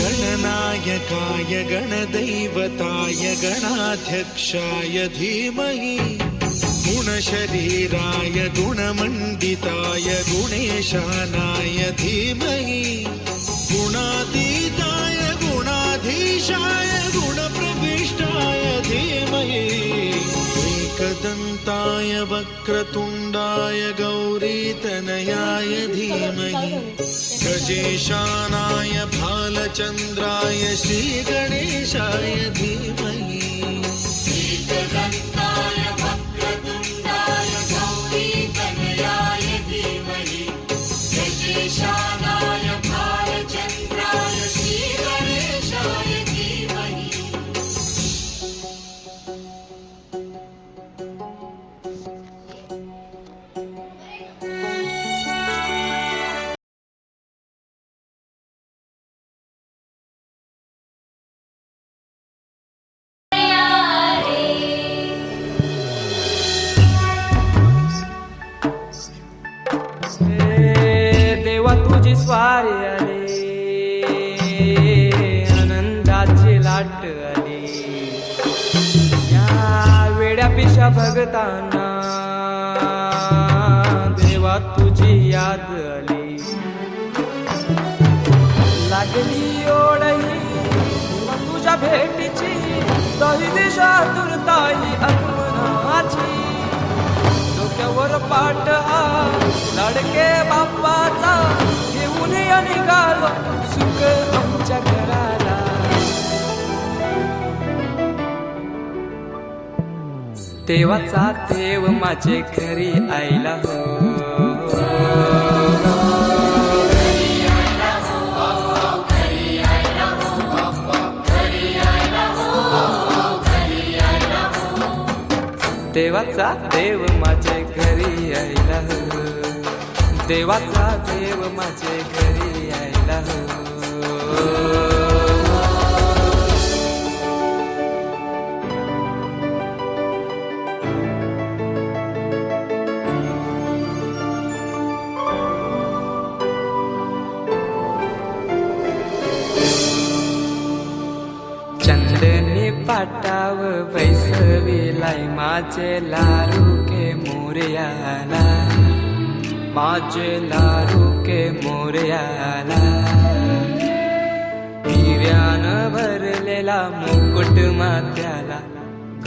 गणनायकाय गणदैवताय गणाध्यक्षाय धीमहि गुणशरीराय गुणमण्डिताय गुणेशानाय धीमहि गुणातीताय गुणाधीशाय गुणप्रविष्टाय धीमहि एकदन्ताय वक्रतुण्डाय गौरीतनयाय धीमहि गजेशानाय भालचन्द्राय श्रीगणेशाय धीमहि एकदन्ताय वक्रतुण्डाय गौरीतनयाय धीमहि गजेशानाय भालचन्द्राय श्रीगणेशाय धीमहि देवा तुझी स्वारी आली, आनंदाची लाट आली, या वेड्या पिशा भगतांना देवा तुझी याद आली. लागली ओढही देवा तुझ्या भेटीची, दही दिशा दुर्ताई आगमनाची. डोक्यावर पाट हा लाडके बाप्पाचा, घेऊन निघालो सुख आमच्या घराला. देवाचा देव माझे घरी आयला हो, देवाचा देव माझे घरी आयला हो, देवाचा देव माझे घरी आयला हो. चंदनी पाटाव बैसविलाय माझे लाडके मोरयाला, माझे लाडके मोरयाला. हिऱ्यानं भरलेला मुकुट माथ्याला,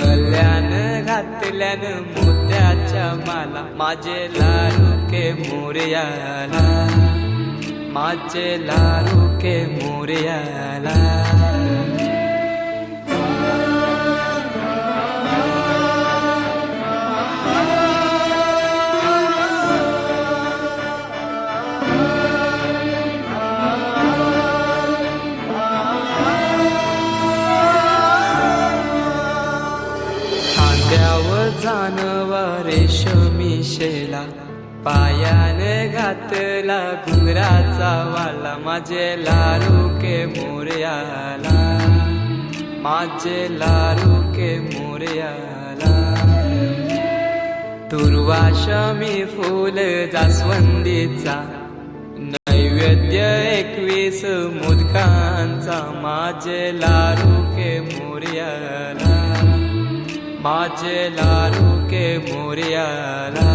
गल्यानं घातल्यानं मोत्याच्या माला. माझे लाडके मोरयाला, माझे लाडके मोरयाला. जानवा रेशमी शेला, पायाने घातला घुंगराचा वाला. माझे लाडके मोरयाला, माझे लाडके मोरयाला. दुर्वाशमी फूल जास्वंदीचा, नैवेद्य 21 मोदकांचा. माझे लाडके मोरयाला, माझे लाडके मोरयाला.